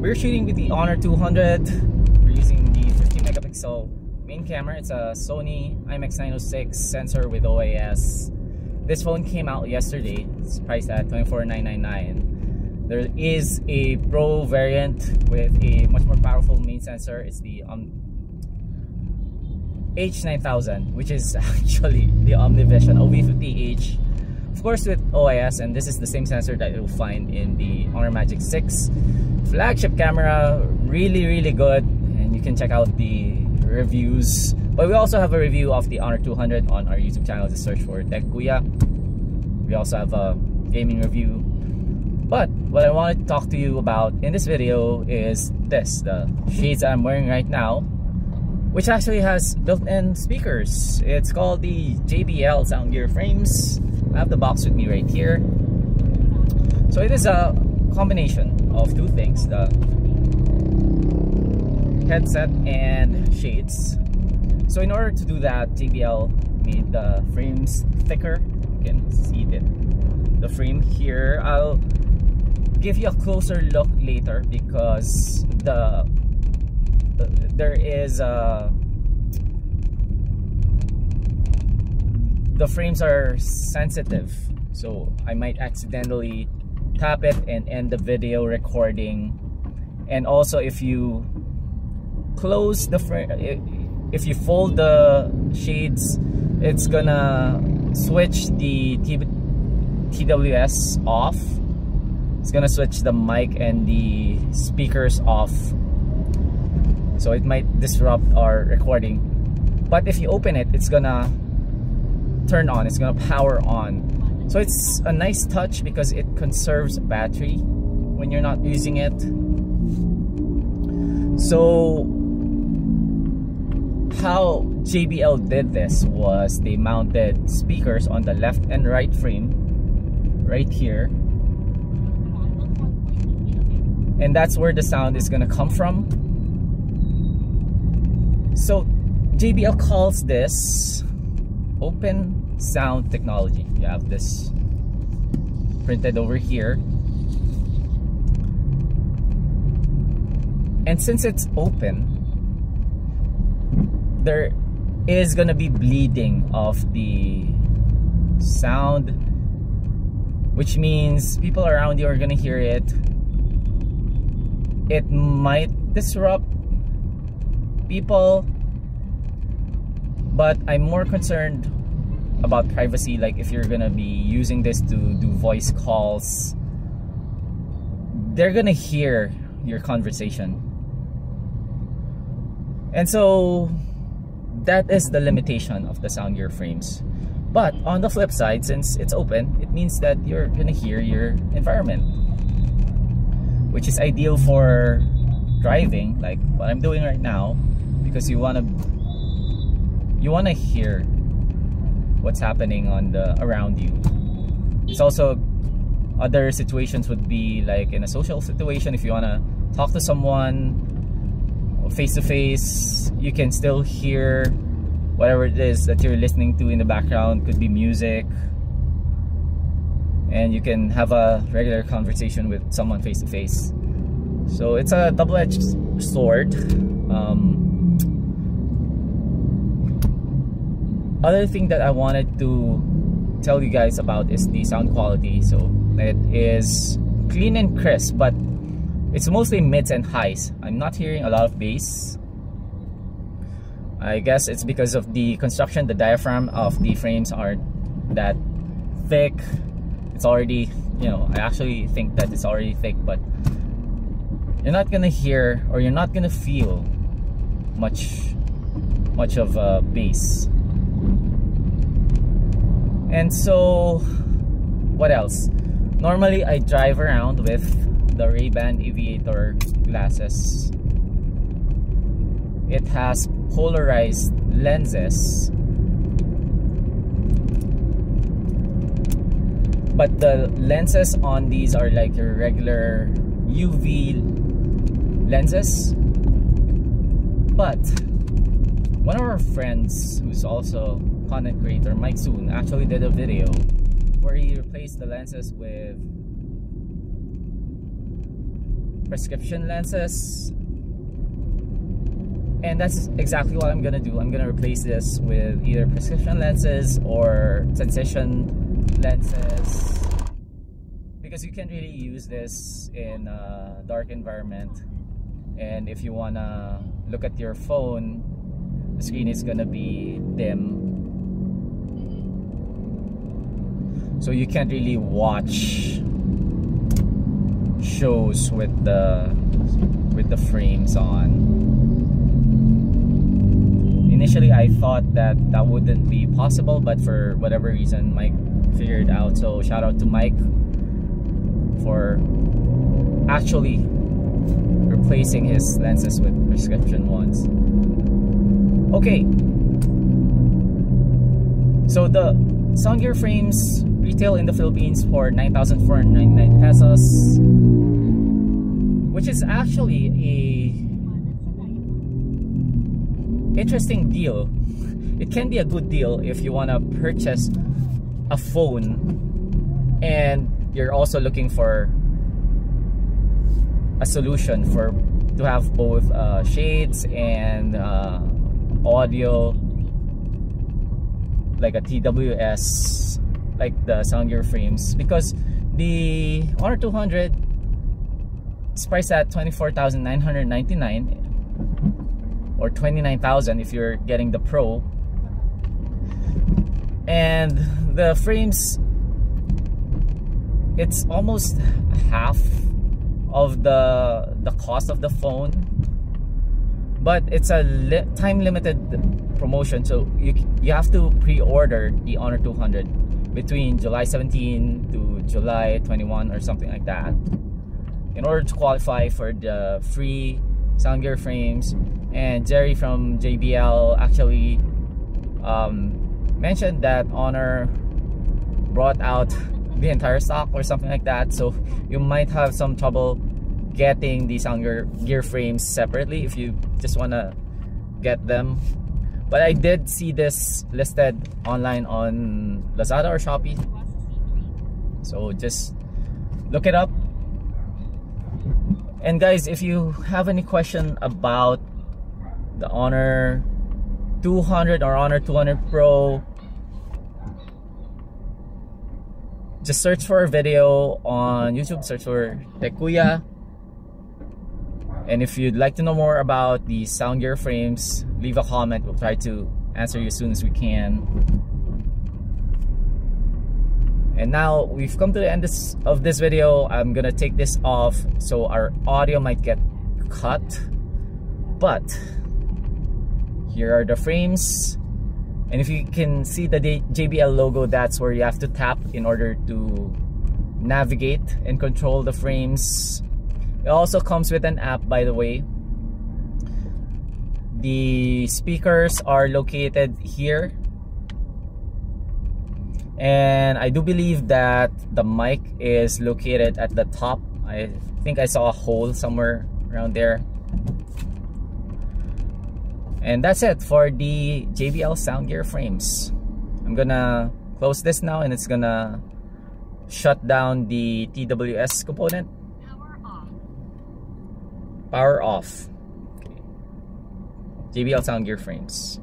We're shooting with the Honor 200. We're using the 50 megapixel main camera. It's a Sony IMX906 sensor with OIS. This phone came out yesterday. It's priced at $24,999. There is a Pro variant with a much more powerful main sensor. It's the H9000, which is actually the OmniVision OV50H, of course with OIS, and this is the same sensor that you'll find in the Honor Magic 6 flagship camera. Really good, and you can check out the reviews. But we also have a review of the Honor 200 on our YouTube channel. Just search for Tech Kuya. We also have a gaming review. But what I wanted to talk to you about in this video is this, the shades that I'm wearing right now, which actually has built-in speakers. It's called the JBL Soundgear Frames. I have the box with me right here. So it is a combination of two things, the headset and shades. So in order to do that, JBL made the frames thicker. You can see the frame here. I'll give you a closer look later because there is the frames are sensitive, so I might accidentally tap it and end the video recording. And also, if you close the frame, if you fold the shades, it's gonna switch the TWS off. It's gonna switch the mic and the speakers off, so it might disrupt our recording. But if you open it, it's gonna turn on, it's gonna power on. So it's a nice touch because it conserves battery when you're not using it. So how JBL did this was they mounted speakers on the left and right frame right here, and that's where the sound is gonna come from. So JBL calls this open sound technology. You have this printed over here, and since it's open, there is gonna be bleeding of the sound, which means people around you are gonna hear it. It might disrupt people, but I'm more concerned about privacy. Like if you're gonna be using this to do voice calls, they're gonna hear your conversation. And so that is the limitation of the Soundgear Frames. But on the flip side, since it's open, it means that you're gonna hear your environment, which is ideal for driving, like what I'm doing right now, because you wanna hear what's happening on the around you. It's also, other situations would be like in a social situation, if you wanna talk to someone face to face, you can still hear whatever it is that you're listening to in the background. Could be music, and you can have a regular conversation with someone face to face. So it's a double-edged sword. Other thing that I wanted to tell you guys about is the sound quality. So it is clean and crisp, but it's mostly mids and highs. I'm not hearing a lot of bass. I guess it's because of the construction. The diaphragm of the frames aren't that thick. It's already, you know, I actually think that it's already thick, but you're not gonna hear, or you're not gonna feel much of a bass. And so what else? Normally I drive around with the Ray-Ban Aviator glasses. It has polarized lenses, but the lenses on these are like your regular UV lenses. But one of our friends, who's also content creator, Mike Soon, actually did a video where he replaced the lenses with prescription lenses, and that's exactly what I'm gonna do. I'm gonna replace this with either prescription lenses or transition lenses, because you can really use this in a dark environment, and if you wanna look at your phone, the screen is gonna be dim, so you can't really watch shows with the frames on. Initially I thought that wouldn't be possible, but for whatever reason Mike figured it out, so shout out to Mike for actually replacing his lenses with prescription ones. Okay, so the Soundgear Frames retail in the Philippines for 9,499 pesos, which is actually a interesting deal. It can be a good deal if you want to purchase a phone and you're also looking for a solution to have both shades and audio, like a TWS, like the Soundgear Frames, because the Honor 200 is priced at 24,999 or 29,000 if you're getting the Pro, and the frames, it's almost half of the cost of the phone, but it's a time limited promotion, so you have to pre-order the Honor 200 between July 17 to July 21 or something like that in order to qualify for the free Soundgear Frames. And Jerry from JBL actually mentioned that Honor brought out the entire stock or something like that, so you might have some trouble getting the Soundgear Frames separately if you just want to get them. But I did see this listed online on Lazada or Shopee, so just look it up. And guys, if you have any question about the Honor 200 or Honor 200 Pro, just search for a video on YouTube, search for Tekuya. And if you'd like to know more about the Soundgear Frames, leave a comment. We'll try to answer you as soon as we can. And now we've come to the end of this video. I'm gonna take this off, so our audio might get cut, but here are the frames. And if you can see the JBL logo, that's where you have to tap in order to navigate and control the frames. It also comes with an app, by the way. The speakers are located here, and I do believe that the mic is located at the top. I think I saw a hole somewhere around there. And that's it for the JBL Soundgear Frames. I'm gonna close this now, and it's gonna shut down the TWS component. Power off. Okay. JBL Soundgear Frames.